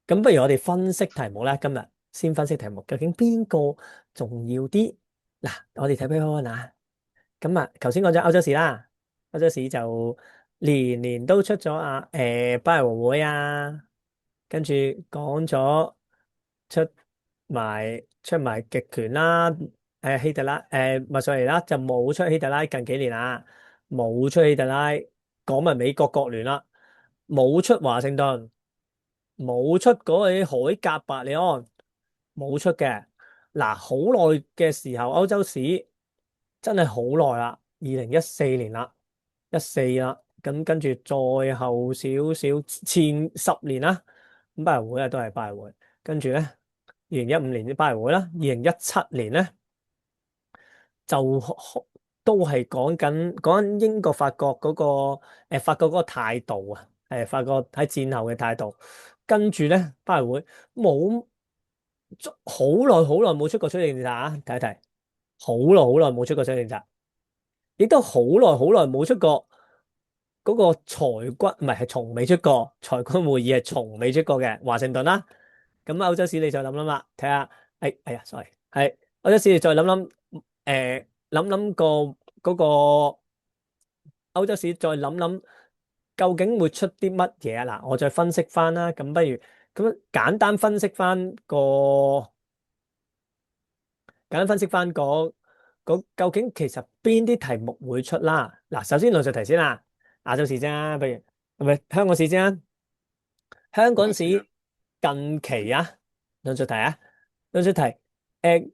咁不如我哋分析題目啦。今日先分析題目，究竟邊個重要啲？嗱，我哋睇 paper one 啊。咁啊，頭先講咗歐洲市啦，歐洲市就年年都出咗巴黎和會啊，跟住講咗出出埋極權啦，希特拉墨索里尼啦，就冇出希特拉近幾年啦，冇出希特拉，講埋美國國聯啦，冇出華盛頓。冇出嗰位海格伯利安，冇出嘅。嗱，好耐嘅時候，歐洲史真係好耐啦，2014年啦，14啦，咁跟住再後少少前10年啦，咁巴黎會啊都係巴黎會，跟住咧2015年啲巴黎會啦，2017年咧就都係講緊英國法國嗰個法國嗰個態度啊，法國喺戰後嘅態度。跟住咧，巴黎會冇好耐冇出過出政策啊！睇一睇，好耐冇出過出政策，亦都好耐冇出過嗰個裁軍，唔係從未出過裁軍會議，係從未出過嘅華盛頓啦。咁歐洲史你再諗諗啦，睇下，哎呀，sorry，係歐洲史你再諗諗，諗諗嗰個歐洲史再諗諗，究竟會出啲乜嘢啊？嗱，我再分析翻啦。咁不如咁簡單分析翻簡單分析翻個究竟其實邊啲題目會出啦？嗱，首先論述題先啦，亞洲史先啦，不如係咪香港史先啦？香港史近期啊，論述題啊，論述題誒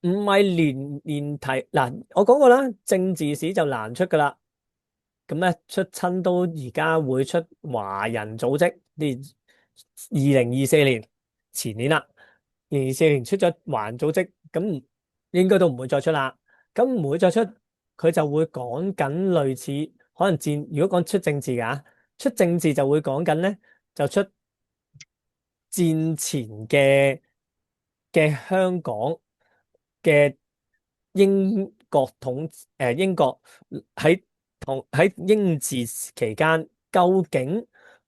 唔係年題嗱，我講過啦，政治史就難出噶啦。咁咧出親都而家會出華人組織，2024年前年啦，2024年出咗華人組織，咁應該都唔會再出啦。咁唔會再出，佢就會講緊類似可能如果講出政治㗎，出政治就會講緊咧，就出戰前嘅香港嘅英國喺喺英治期間，究竟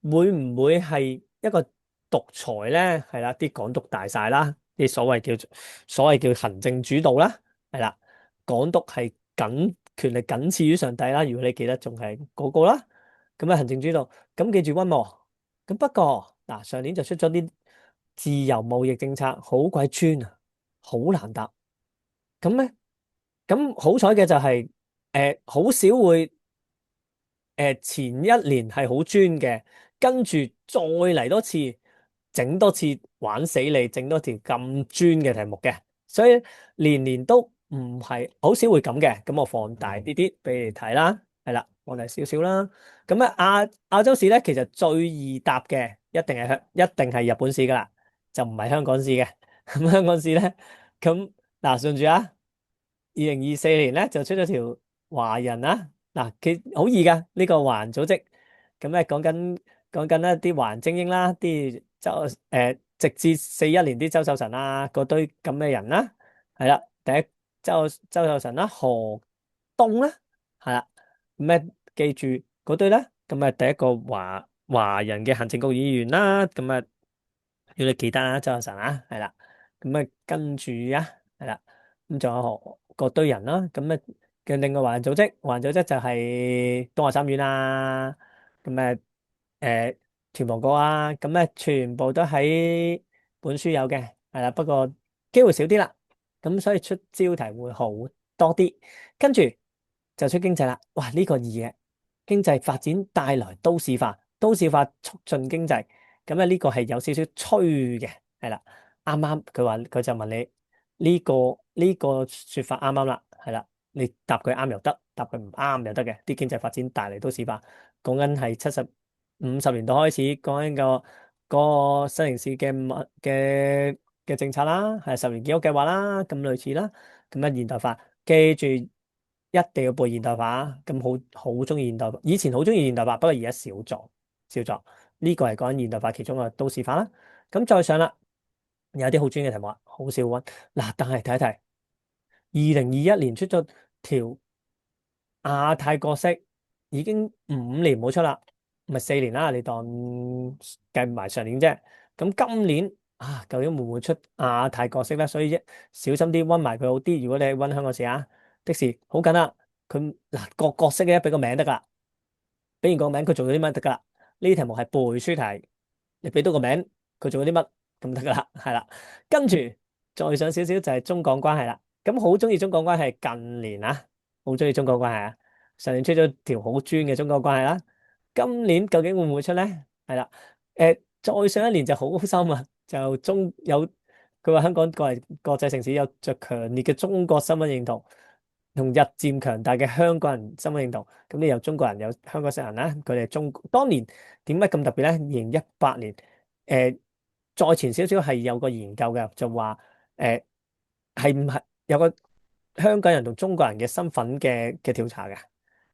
會唔會係一個獨裁咧？係啦，啲港督大晒啦，啲所謂叫行政主導啦，係啦，港督係權力僅次於上帝啦。如果你記得仲係嗰個啦，咁啊行政主導，咁記住溫和。咁不過嗱，上年就出咗啲自由貿易政策，好鬼專啊，好難答。咁咧，咁好彩嘅就係好少會前一年係好專嘅，跟住再嚟多次，整多次玩死你，整多條咁專嘅題目嘅，所以年年都唔係好少會咁嘅。咁我放大啲啲俾你睇啦，係啦，放大少少啦。咁啊亞洲史咧，其實最易答嘅一定係日本史噶啦，就唔係香港史嘅。咁香港史咧，咁嗱順住啊，2024年咧就出咗條華人啊。嗱，佢好易噶呢個華人組織，咁咧講緊一啲華人精英啦，啲直至41年啲周壽臣啊，嗰堆咁嘅人啦，係啦，第一周壽臣啦，何東啦，係啦，咩記住嗰堆咧，咁啊第一個華人嘅行政局議員啦，咁啊要你記得啊，周壽臣啊，係啦，咁啊跟住啊，係啦，咁仲有嗰堆人啦，咁啊嘅另外華人組織就係東華三院啊，咁屯王閣啊，咁咧全部都喺本書有嘅，係啦，不過機會少啲啦，咁所以出招題會好多啲，跟住就出經濟啦，哇呢個易嘅，經濟發展帶來都市化，都市化促進經濟，咁咧呢個係有少少吹嘅，係啦，啱啱佢就問你呢個說法啱啱啦，係啦。你答佢啱又得，答佢唔啱又得嘅。啲經濟發展帶嚟都市化，講緊係50年代開始，講緊個新城市嘅政策啦，係10年建屋計劃啦，咁類似啦。咁啊現代化，記住一定要背現代化，咁好中意現代化，以前好中意現代化，不過而家少咗。呢個係講緊現代化其中嘅都市化啦。咁再上啦，有啲好專嘅題目啊，好少溫嗱，但係睇一睇。2021年出咗條亞太角色，已經5年冇出啦，咪4年啦，你當計埋上年啫。咁今年究竟會唔會出亞太角色咧？所以小心啲溫埋佢好啲。如果你係溫香港事啊，的士好緊啦。佢嗱個角色咧，俾個名得噶啦，俾完個名佢做咗啲乜得噶啦。呢啲題目係背書題，你俾到個名佢做咗啲乜咁得噶啦，係啦。跟住再上少少就係中港關係啦。咁好中意中港關係，近年好中意中港關係啊。上年出咗條好專嘅中港關係啦。今年究竟會唔會出咧？係啦，再上一年就好深啊，就佢話香港作為國際城市有着強烈嘅中國身份認同，同日漸強大嘅香港人身份認同。咁你有中國人有香港市人啦，佢哋當年點解咁特別咧？2018年，再前少少係有個研究嘅，就話係唔係有個香港人同中國人嘅身份嘅調查嘅，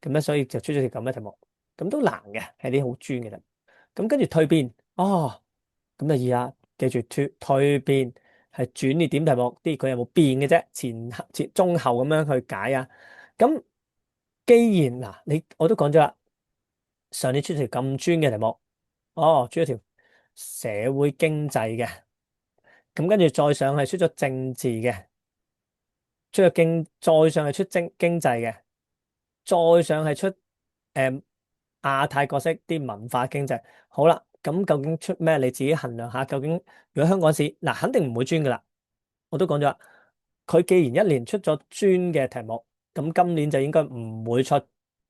咁咧所以就出咗條咁嘅題目，咁都難嘅，係啲好專嘅題。咁跟住蛻變，咁就易啦，記住蛻變係轉捩點題目，啲佢有冇變嘅啫，前中後咁樣去解啊。咁既然嗱，我都講咗啦，上年出條咁專嘅題目，出咗條社會經濟嘅，咁跟住再上係出咗政治嘅，再上係出經濟嘅，再上係出亞太角色啲文化經濟。好啦，咁究竟出咩？你自己衡量下。究竟如果香港市嗱，肯定唔會專噶啦。我都講咗啦，佢既然一年出咗專嘅題目，咁今年就應該唔會出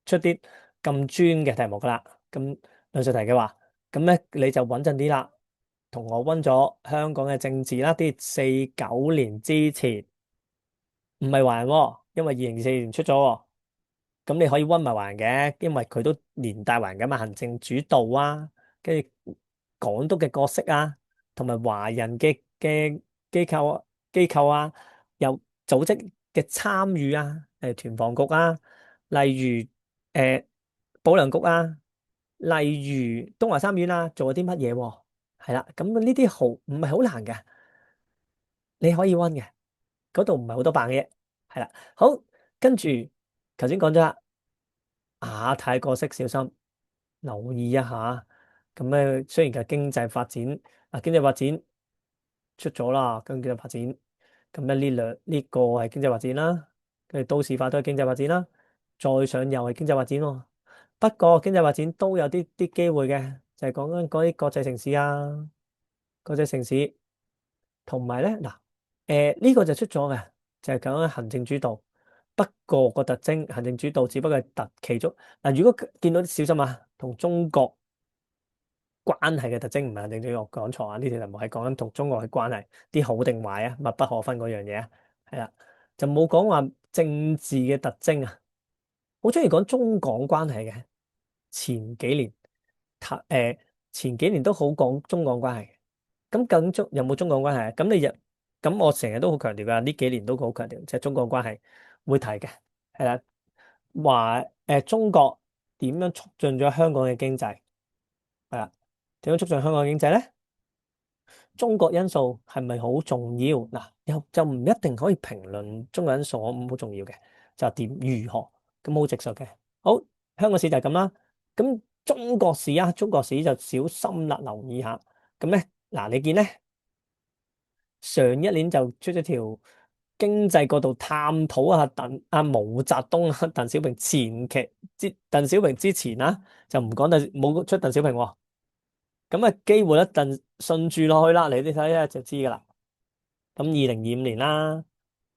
啲咁專嘅題目噶啦。咁兩道題嘅話，咁咧你就穩陣啲啦，同我溫咗香港嘅政治啦，啲49年之前唔係華人喎，因為2024年出咗喎。咁你可以溫埋華人嘅，因為佢都連帶華人噶嘛，行政主導啊，跟住港督嘅角色啊，同埋華人嘅機構啊，有組織嘅參與啊，團房局啊，例如保良局啊，例如東華三院啊，做咗啲乜嘢喎？係啦，咁呢啲唔係好難嘅，你可以溫嘅，嗰度唔係好多版嘅啫。係啦，好，跟住頭先講咗啦。亞太角色小心留意一下。咁咧雖然嘅經濟發展經濟發展出咗啦，跟住經濟發展，咁咧呢個係經濟發展啦，跟住都市化都係經濟發展啦，再上又係經濟發展喎。不過經濟發展都有啲機會嘅，就係講緊嗰啲國際城市啊，國際城市同埋咧嗱，呢個就出咗嘅，就係講緊行政主導。不過個特徵，行政主導只不過係其中嗱。如果見到啲小心啊，同中國關係嘅特徵唔係行政主導，講錯啊！呢條題目係講緊同中國嘅關係，啲好定壞啊，密不可分嗰樣嘢啊，係啦，就冇講話政治嘅特徵啊。好中意講中港關係嘅，前幾年，前幾年都好講中港關係。咁究竟有冇中港關係啊？咁我成日都好強調噶，呢幾年都好強調，即係中港關係會提嘅，係啦。話中國點樣促進咗香港嘅經濟？係啦，點樣促進香港嘅經濟咧？中國因素係咪好重要？嗱，又就唔一定可以評論中國因素好重要嘅，就點如何咁好直述嘅。好，香港史就係咁啦。咁中國史就小心啦，留意下。咁咧嗱，你見咧上一年就出咗條經濟角度探討下毛澤東鄧小平鄧小平之前就唔講冇出鄧小平喎。咁機會咧順住落去啦，你哋睇下就知噶啦。咁2025年啦，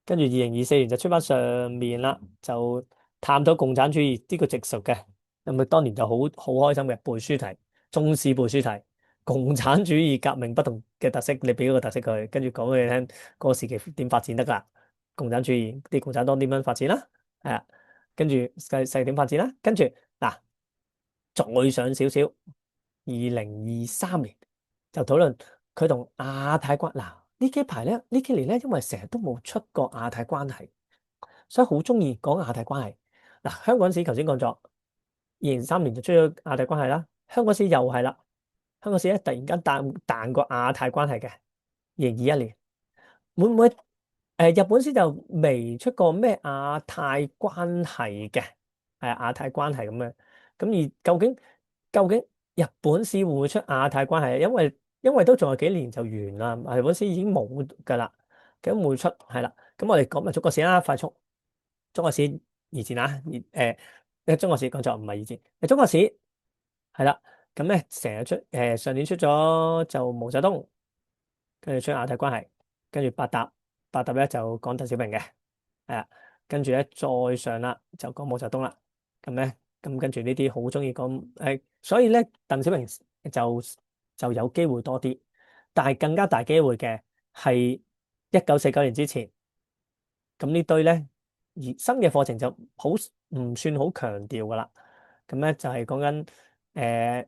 跟住2024年就出翻上面啦，就探討共產主義呢個直屬嘅。咁咪當年就好開心嘅背書題，中史背書題，共產主義革命不同嘅特色，你俾個特色佢，跟住講俾你聽嗰個時期點發展得噶。共產主義啲共產黨點樣發展啦？係啊，跟住世點發展啦？跟住嗱，再上少少。2023年就討論佢同亞太關嗱，呢幾年咧，因為成日都冇出過亞太關係，所以好中意講亞太關係。嗱，香港史頭先講咗，2003年就出咗亞太關係啦。香港史又係啦，香港史咧突然間彈過亞太關係嘅。2021年會唔會日本史就未出過咩亞太關係嘅？係亞太關係咁嘅。咁而究竟日本史會唔會出亞太關係？因為因為都仲有幾年就完啦，日本史已經冇㗎啦，咁會出係啦。咁我哋講埋中國史啦，快速中國史二戰啊，中國史講錯唔係二戰，中國史係啦。咁咧成日出上年出咗就毛澤東，跟住出亞太關係，跟住八搭咧就講鄧小平嘅，係啊，跟住咧再上啦就講毛澤東啦。咁咧咁跟住呢啲好中意講所以咧鄧小平就就有機會多啲，但係更加大機會嘅係1949年之前。咁呢堆咧而新嘅課程就好唔算好強調噶啦。咁咧就係講緊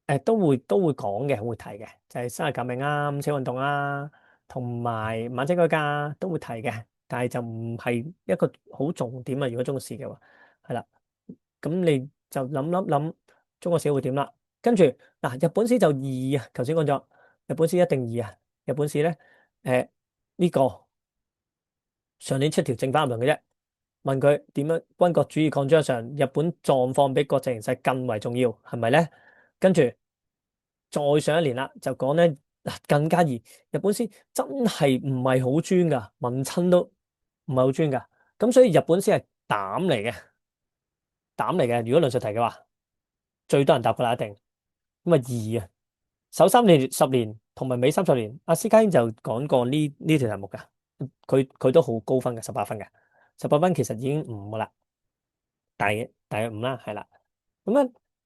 誒都會講嘅，會提嘅，就係辛亥革命啊、五四運動啊，同埋晚清改革啊都會提嘅，但係就唔係一個好重點啊。如果中國史嘅話，係啦，咁你就諗中國史會點啦。跟住嗱，日本史就易啊，頭先講咗，日本史一定易啊。日本史咧呢個上年出條正反論嘅啫。問佢點樣軍國主義擴張上，日本狀況比國際形勢更為重要，係咪咧？跟住再上一年啦，就講咧嗱更加易，日本史真係唔係好專噶，問親都唔係好專噶，咁所以日本史係膽嚟嘅，膽嚟嘅。如果論述題嘅話，最多人答噶啦，一定咁啊易啊。首3年10年同埋尾30年，阿施家英就講過呢條題目噶，佢都好高分嘅18分嘅，18分其實已經五噶啦。大約五啦，係啦。咁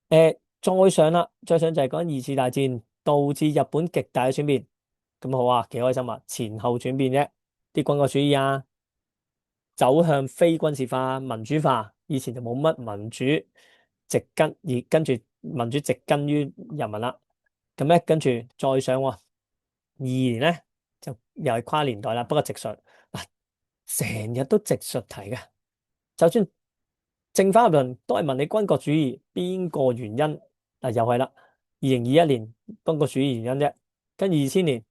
樣再上啦，再上就係講二次大戰導致日本極大嘅轉變。咁好啊，幾開心啊！前後轉變啫，啲軍國主義啊，走向非軍事化、民主化。以前就冇乜民主，植根而跟住民主植根於人民啦。咁咧跟住再上喎，22年咧就又係跨年代啦，不過直述嗱，成日都直述題嘅。就算正反合論都係問你軍國主義邊個原因，嗱又係啦。2021年軍國主義原因啫，跟2000年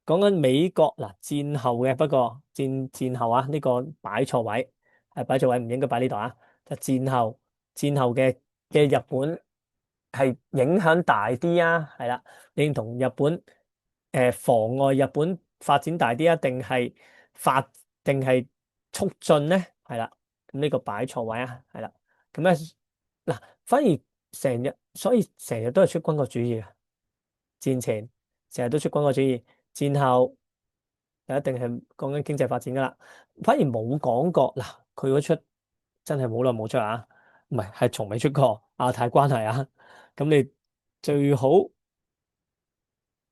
講緊美國嗱戰後嘅，不過戰後啊呢個擺錯位，係擺錯位唔應該擺呢度啊。就戰後嘅日本係影響大啲啊，係啦，你認同日本妨礙日本發展大啲啊，定係促進咧？係啦。咁呢個擺錯位啊，係啦。咁咧嗱，反而所以成日都係出軍國主義嘅。戰前成日都出軍國主義，戰後就一定係講緊經濟發展噶啦。反而冇講過嗱，佢嗰出真係好耐冇出啊，唔係從未出過亞太關係啊。咁你最好諗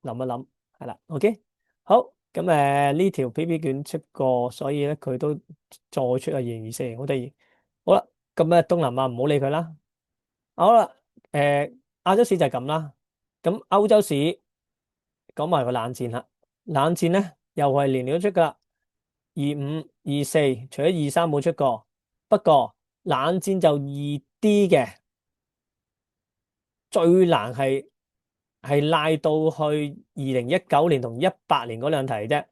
一諗，係啦，OK，好，咁呢條 PP 卷出過，所以咧佢都再出啊2024年，好得意。好啦，咁東南亞唔好理佢啦。好啦，亞洲史就係咁啦。咁歐洲史講埋個冷戰啦。冷戰咧又係年年都出噶，25、24，除咗23冇出過。不過冷戰就易啲嘅，最難係賴到去2019年同18年嗰兩題啫。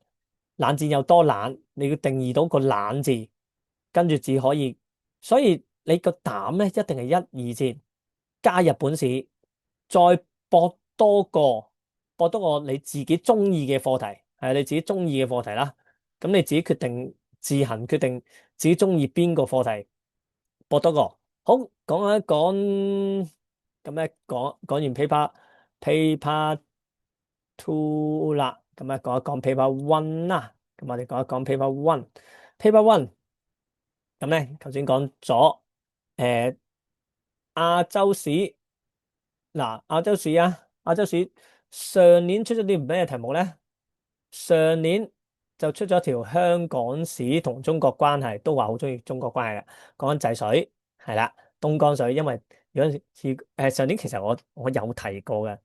冷戰有多冷，你要定義到個冷字，跟住至可以。所以你個膽咧一定係1、2戰加日本史，再博多個你自己中意嘅課題，係你自己中意嘅課題啦。咁你自己自行決定自己中意邊個課題，博多個。好，講一講，咁咧講完 paper two 啦，咁咧講一講 paper one 啦。咁我哋講一講 paper one。paper one 咁咧，頭先講咗亞洲史。嗱，亞洲史上年出咗啲咩題目咧？上年就出咗條香港史同中國關係，都話好中意中國關係嘅，講緊制水係啦，東江水。因為有陣時上年其實我有提過嘅，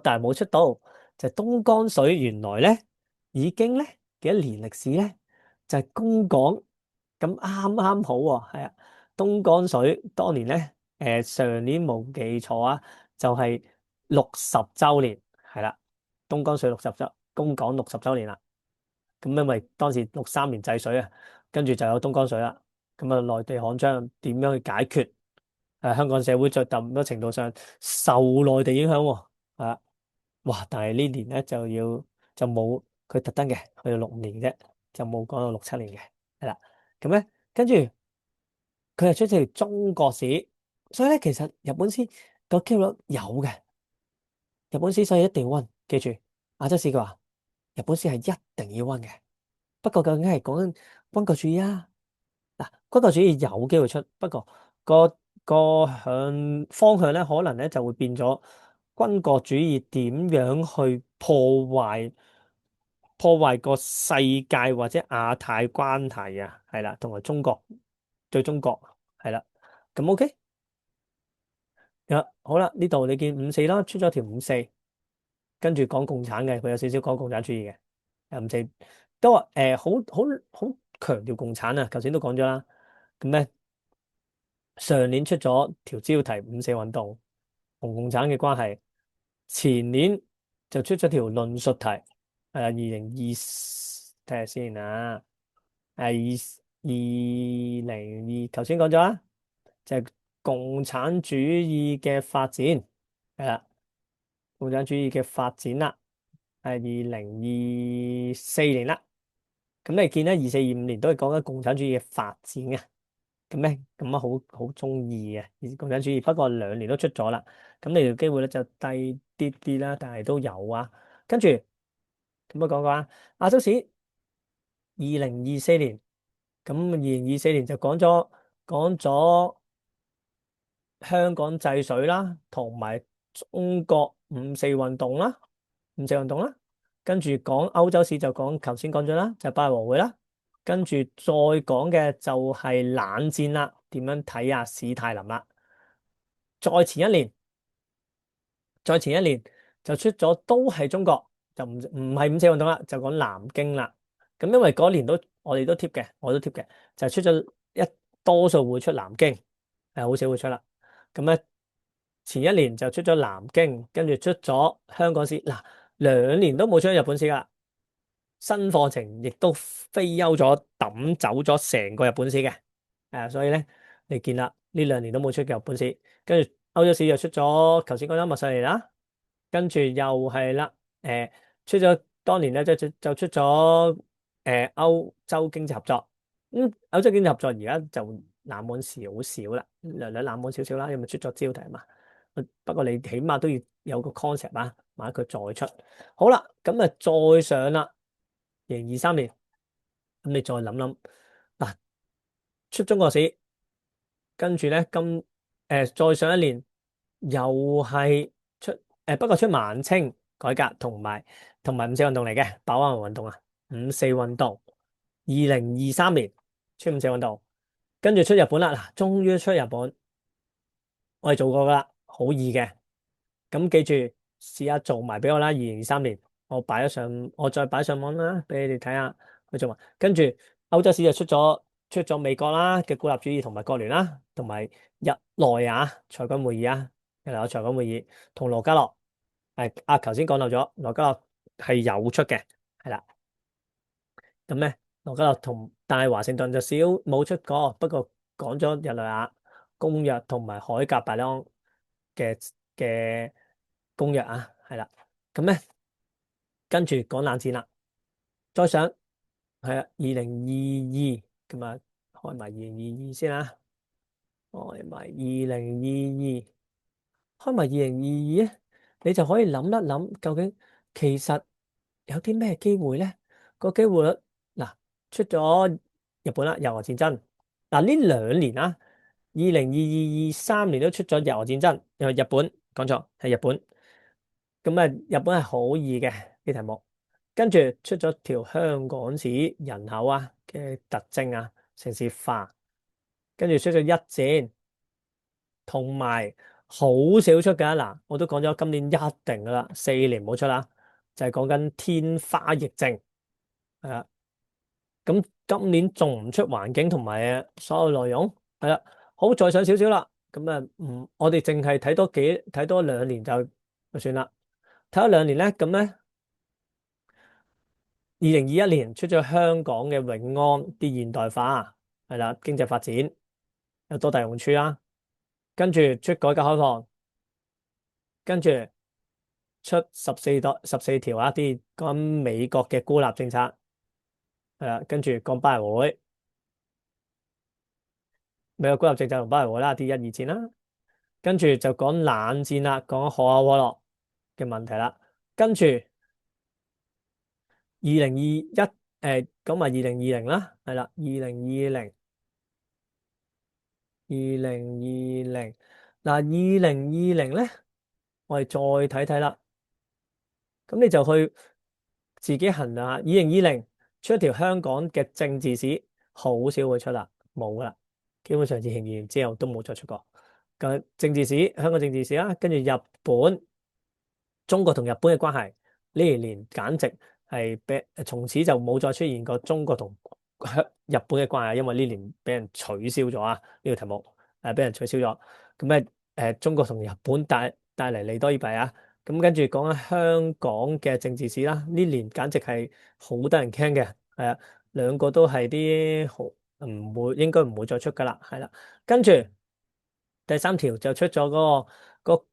但係冇出到，就係東江水原來咧已經咧幾多年歷史咧，就係公港咁啱啱好喎。係啊，東江水當年咧上年冇記錯啊，就係60週年，係啦，東江水60週，公港60週年啦。咁因為當時63年制水啊，跟住就有東江水啦。咁啊，內地擴張點樣去解決？香港社會在咁多程度上受內地影響喎，係啊。哇！但係呢年咧就冇佢特登嘅，去到65年啫，就冇講到67年嘅，係啦。咁咧跟住佢係出咗條中國史，所以咧其實日本史個機會率有嘅，日本史所以一定要温，記住亞洲史嘅話，日本史係一定要温嘅。不過究竟係講緊軍國主義啊？嗱，軍國主義有機會出，不過個向方向咧，可能咧就會變咗軍國主義點樣去破壞個世界或者亞太關係啊，係啦，同埋中國對中國係啦，咁 OK，好啦，呢度你見54啦，出咗條54，跟住講共產嘅，佢有少少講共產主義嘅，五四都話好強調共產啊，頭先都講咗啦，咁咧。上年出咗條招題五四運動同共產嘅關係，前年就出咗條論述題，2020睇下先啊，2020頭先講咗啦，就係共產主義嘅發展，係啦，共產主義嘅發展啦，係2024年啦，咁你見咧2425年都係講緊共產主義嘅發展嘅。咁咧，咁啊好中意嘅共產主義，不過2年都出咗啦。咁你條機會咧就低啲啲啦，但係都有啊。跟住咁啊講講啊，亞洲史2024年，咁2024年就講咗香港制水啦，同埋中國五四運動啦，五四運動啦。跟住講歐洲史就講頭先講咗啦，就拜和會啦。跟住再講嘅就係冷戰啦，點樣睇啊？史泰林啦，再前一年，再前一年就出咗都係中國，就唔係五四運動啦，就講南京啦。咁因為嗰年我哋都貼嘅，我都貼嘅，就出咗多數會出南京，係好少會出啦。咁咧前一年就出咗南京，跟住出咗香港史，嗱2年都冇出日本史噶。新課程亦都飛優咗，抌走咗成個日本史嘅，所以咧你見啦，呢2年都冇出嘅日本史，跟住歐洲史又出咗，頭先講咗墨索里尼啦，跟住又係啦，出咗當年咧就出咗歐洲經濟合作，歐洲經濟合作而家就冷門少少啦，略略冷門少少啦，因為出咗招題嘛，不過你起碼都要有個 concept 啊，萬一佢再出，好啦，咁啊再上啦。2023年，咁你再諗諗嗱，出中國史，跟住咧再上一年又係出不過出晚清改革同埋五四運動嚟嘅，飽和運動啊，五四運動，2023年出五四運動，跟住出日本啦，嗱，終於出日本，我哋做過噶啦，好易嘅。咁記住，試下做埋俾我啦。2023年，我再擺上網啦，俾你哋睇下去做埋。跟住歐洲史就出咗美國啦嘅孤立主義同埋國聯啦，同埋日內瓦裁軍會議啊，日內瓦裁軍會議同羅家樂頭先講漏咗，羅家樂係有出嘅，係啦。咁咧，羅家樂但係華盛頓就少冇出過，不過講咗日內瓦公約同埋海格伯朗嘅公約啊，係啦，咁咧跟住講冷戰啦，再上係啊，2022咁啊，開埋2022先啦，開埋2022，開埋2022咧，你就可以諗一諗，究竟其實有啲咩機會咧？個機會率嗱，出咗日本啦，日俄戰爭嗱呢2年啊，2022、23年都出咗日俄戰爭，因為日本講錯係日本。咁啊，日本係好易嘅啲題目，跟住出咗條香港史人口啊嘅特徵啊，城市化，跟住出咗一戰，同埋好少出嘅嗱，我都講咗今年一定噶啦，4年唔好出啦，就係講緊天花疫症，係啦，咁今年仲唔出環境同埋所有內容，係啦，好再上少少啦，咁啊，我哋淨係睇多2年就算啦。睇咗2年咧，咁咧2021年出咗香港嘅永安啲現代化，係啦，經濟發展有多大用處啊？跟住出改革開放，跟住出14條啊，啲講美國嘅孤立政策，係啦，跟住講巴黎和會，美國孤立政策同巴黎和會啦，啲一二戰啦，跟住就講冷戰啦，講可口可樂嘅問題啦，跟住講埋2020啦，係啦，二零二零嗱，2020咧，我哋再睇睇啦。咁你就去自己衡量下。2020出一條香港嘅政治史，好少會出啦，冇噶啦，基本上自從2000之後都冇再出過。咁政治史，香港政治史啦，跟住日本、中國同日本嘅關係呢年簡直係從此就冇再出現過中國同日本嘅關係，因為呢年俾人取消咗啊，呢個題目俾人取消咗。咁中國同日本帶嚟利多爾弊啊！咁跟住講緊香港嘅政治史啦，呢年簡直係好得人驚嘅，係啊，兩個都係啲好應該唔會再出噶啦，係啦。跟住第三條就出咗個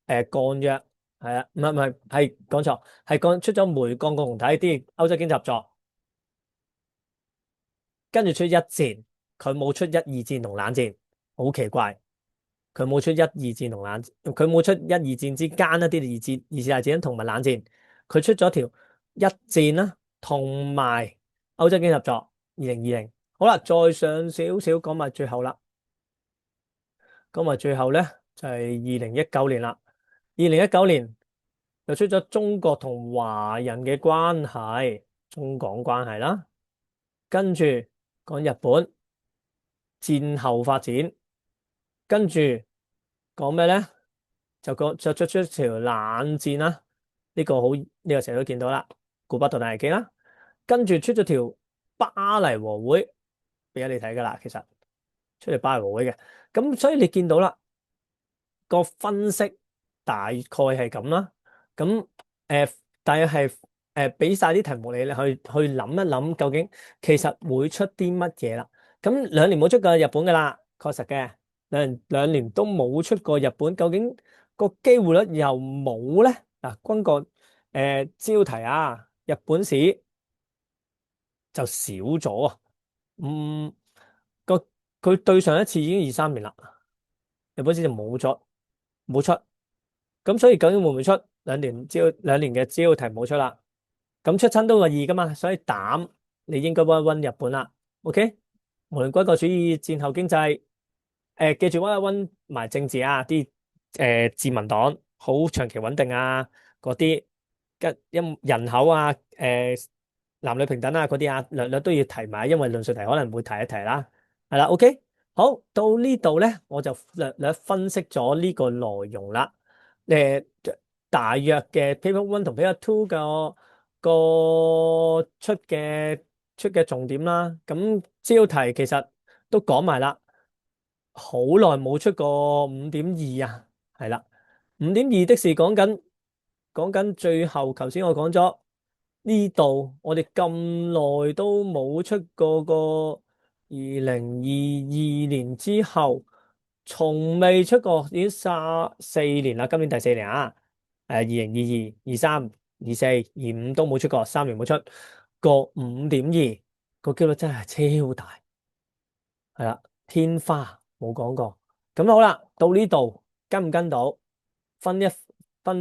鋼約，係啊，唔係係講錯，係出咗煤鋼共同體啲歐洲經濟合作，跟住出一戰，佢冇出一二戰同冷戰，好奇怪。佢冇出一二戰同冷戰，佢冇出一二戰之間一啲二次大戰同埋冷戰，佢出咗條一戰啦，同埋歐洲經濟合作2020。好啦，再上少少講埋最後啦，講埋最後咧就係2019年啦。2019年就出咗中國同華人嘅關係，中港關係啦，跟住講日本戰後發展，跟住講咩咧？就出一條冷戰啦，呢個好，呢個成日都見到啦，古巴導彈危機啦，跟住出咗條巴黎和會俾你睇噶啦，其實出嚟巴黎和會嘅，咁所以你見到啦，個分析大概係咁啦，咁大約係俾晒啲題目你去諗一諗，究竟其實會出啲乜嘢啦？咁2年冇出過日本噶啦，確實嘅。兩年都冇出過日本，究竟個機會率又冇咧？嗱，軍國招題啊，日本史就少咗啊。嗯，個佢對上一次已經23年啦，日本史就冇出，咁所以究竟會唔會出兩年嘅招題冇出啦？咁出親都個二噶嘛，所以膽你應該溫一溫日本啦。OK，無論軍國主義、戰後經濟。記住溫一溫埋政治啊，啲自民黨好長期穩定啊，嗰啲因人口啊，男女平等啊嗰啲啊，略略都要提埋，因為論述題可能會提一提啦。係啦，OK，好，到呢度咧，我就略略分析咗呢個內容啦。誒、大約嘅 Paper One 同 Paper Two 個出嘅重點啦，咁招題其實都講埋啦。好耐冇出過5.2啊，係啦，5.2的是講緊最後，頭先我講咗呢度，我哋咁耐都冇出過個2022年之後，從未出過，已經4年啦，今年第4年啊，2022、23、24、25都冇出過，3年冇出過5.2，個機率真係超大，係啦，天花。冇講過，咁好啦，到呢度跟唔跟到？分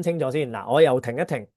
清楚先。嗱，我又停一停，